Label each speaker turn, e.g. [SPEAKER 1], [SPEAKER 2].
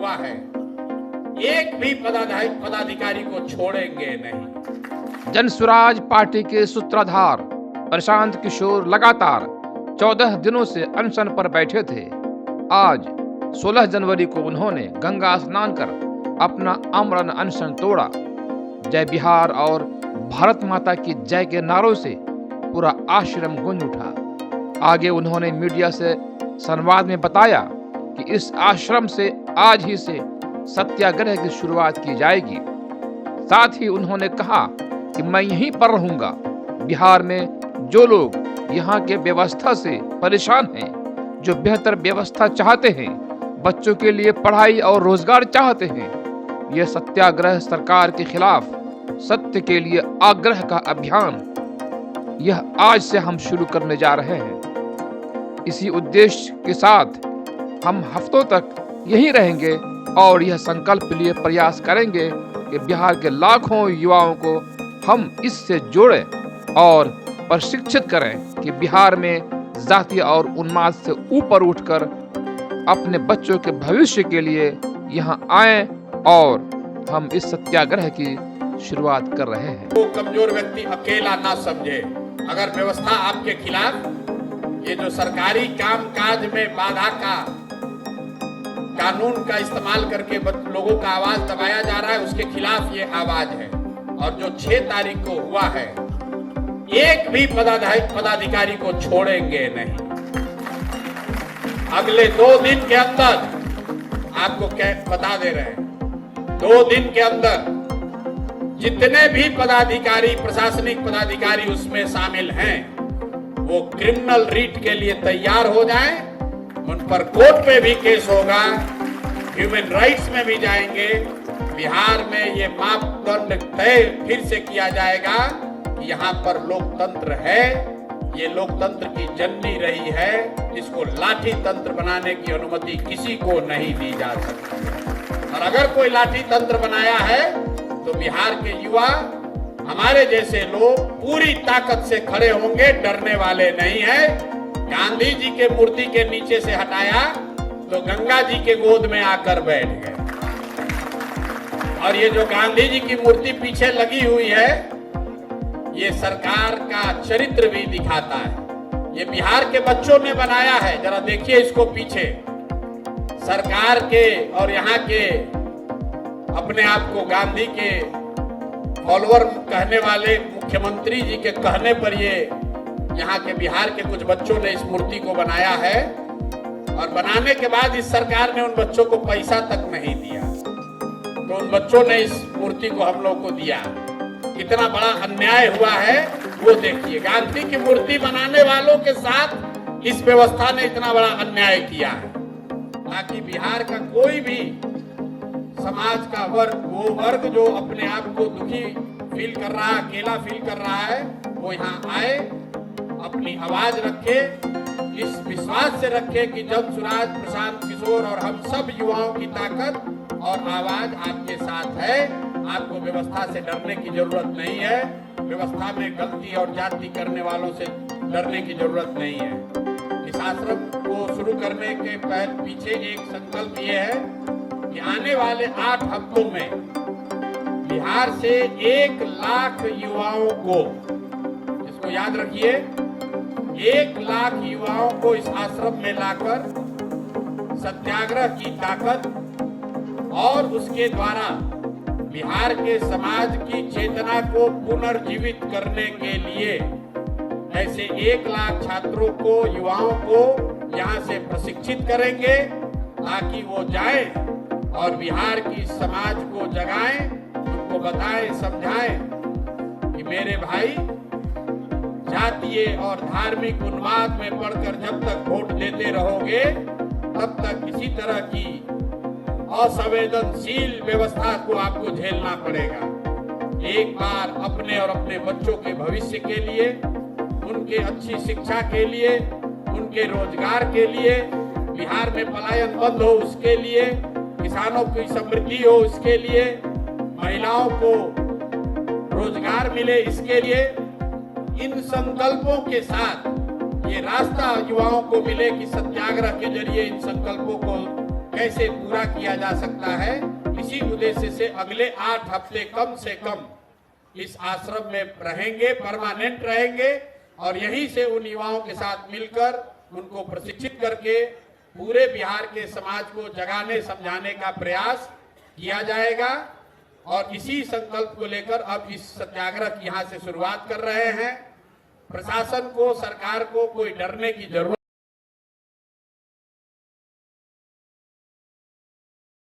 [SPEAKER 1] हुआ है, एक भी पदाधिकारी को छोड़ेंगे नहीं।
[SPEAKER 2] जन स्वराज पार्टी के सूत्रधार प्रशांत किशोर लगातार 14 दिनों से अनशन पर बैठे थे। आज 16 जनवरी को उन्होंने गंगा स्नान कर अपना आमरण अनशन तोड़ा। जय बिहार और भारत माता की जय के नारों से पूरा आश्रम गूंज उठा। आगे उन्होंने मीडिया से संवाद में बताया कि इस आश्रम से आज ही से सत्याग्रह की शुरुआत की जाएगी। साथ ही उन्होंने कहा कि मैं यहीं पर रहूंगा। बिहार में जो लोग यहाँ के व्यवस्था से परेशान हैं, जो बेहतर व्यवस्था चाहते हैं, बच्चों के लिए पढ़ाई और रोजगार चाहते हैं, यह सत्याग्रह सरकार के खिलाफ सत्य के लिए आग्रह का अभियान यह आज से हम शुरू करने जा रहे हैं। इसी उद्देश्य के साथ हम हफ्तों तक यहीं रहेंगे और यह संकल्प लिए प्रयास करेंगे कि बिहार के लाखों युवाओं को हम इससे जोड़ें और प्रशिक्षित करें कि बिहार में जाति और उन्माद से ऊपर उठकर अपने बच्चों के भविष्य के लिए यहाँ आएं और हम इस सत्याग्रह की शुरुआत कर रहे हैं।
[SPEAKER 1] वो कमजोर व्यक्ति अकेला ना समझे। अगर व्यवस्था आपके खिलाफ, ये जो सरकारी काम काज में बाधा का कानून का इस्तेमाल करके लोगों का आवाज दबाया जा रहा है, उसके खिलाफ ये आवाज है। और जो 6 तारीख को हुआ है, एक भी पदाधिकारी को छोड़ेंगे नहीं। अगले 2 दिन के अंदर आपको बता दे रहे हैं, 2 दिन के अंदर जितने भी पदाधिकारी, प्रशासनिक पदाधिकारी उसमें शामिल हैं, वो क्रिमिनल रीट के लिए तैयार हो जाएं। उन पर कोर्ट में भी केस होगा, ह्यूमन राइट्स में भी जाएंगे। बिहार में ये मापदंड तय फिर से किया जाएगा कि यहाँ पर लोकतंत्र है, ये लोकतंत्र की जननी रही है, जिसको लाठी तंत्र बनाने की अनुमति किसी को नहीं दी जा सकती। और अगर कोई लाठी तंत्र बनाया है तो बिहार के युवा, हमारे जैसे लोग पूरी ताकत से खड़े होंगे, डरने वाले नहीं है। गांधी जी के मूर्ति के नीचे से हटाया तो गंगा जी के गोद में आकर बैठ गए। और ये जो गांधी जी की मूर्ति पीछे लगी हुई है, ये सरकार का चरित्र भी दिखाता है। ये बिहार के बच्चों ने बनाया है, जरा देखिए इसको पीछे। सरकार के और यहाँ के अपने आप को गांधी के फॉलोअर कहने वाले मुख्यमंत्री जी के कहने पर ये यहाँ के बिहार के कुछ बच्चों ने इस मूर्ति को बनाया है। और बनाने के बाद इस सरकार ने उन बच्चों को पैसा तक नहीं दिया, तो उन बच्चों ने इस मूर्ति को हम लोग को दिया। कितना बड़ा अन्याय हुआ है वो देखिए। गांधी की मूर्ति बनाने वालों के साथ इस व्यवस्था ने इतना बड़ा अन्याय किया है, ताकि बिहार का कोई भी समाज का वर्ग, वो वर्ग जो अपने आप को दुखी फील कर रहा है, अकेला फील कर रहा है, वो यहाँ आए, अपनी आवाज रखे, इस विश्वास से रखे कि जन स्वराज, प्रशांत किशोर और हम सब युवाओं की ताकत और आवाज आपके साथ है। आपको व्यवस्था से डरने की जरूरत नहीं है, व्यवस्था में गलती और जाति करने वालों से डरने की जरूरत नहीं है। इस आश्रम को शुरू करने के पीछे एक संकल्प ये है कि आने वाले 8 हफ्तों में बिहार से 1 लाख युवाओं को, इसको याद रखिए, 1 लाख युवाओं को इस आश्रम में लाकर सत्याग्रह की ताकत और उसके द्वारा बिहार के समाज की चेतना को पुनर्जीवित करने के लिए ऐसे 1 लाख छात्रों को, युवाओं को यहाँ से प्रशिक्षित करेंगे, ताकि वो जाएं और बिहार की समाज को जगाएं, उनको बताएं, समझाएं कि मेरे भाई, जातीय और धार्मिक उन्माद में पड़कर जब तक वोट देते रहोगे, तब तक इसी तरह की असंवेदनशील व्यवस्था को आपको झेलना पड़ेगा। एक बार अपने और अपने बच्चों के भविष्य के लिए, उनके अच्छी शिक्षा के लिए, उनके रोजगार के लिए, बिहार में पलायन बंद हो उसके लिए, किसानों की समृद्धि हो इसके लिए, महिलाओं को रोजगार मिले इसके लिए, इन संकल्पों के साथ ये रास्ता युवाओं को मिले कि सत्याग्रह के जरिए इन संकल्पों को कैसे पूरा किया जा सकता है, इसी उद्देश्य से अगले 8 हफ्ते कम से कम इस आश्रम में रहेंगे, परमानेंट रहेंगे और यहीं से उन युवाओं के साथ मिलकर उनको प्रशिक्षित करके पूरे बिहार के समाज को जगाने समझाने का प्रयास किया जाएगा। और इसी संकल्प को लेकर अब इस सत्याग्रह की यहाँ से शुरुआत कर रहे हैं। प्रशासन को, सरकार को कोई डरने की जरूरत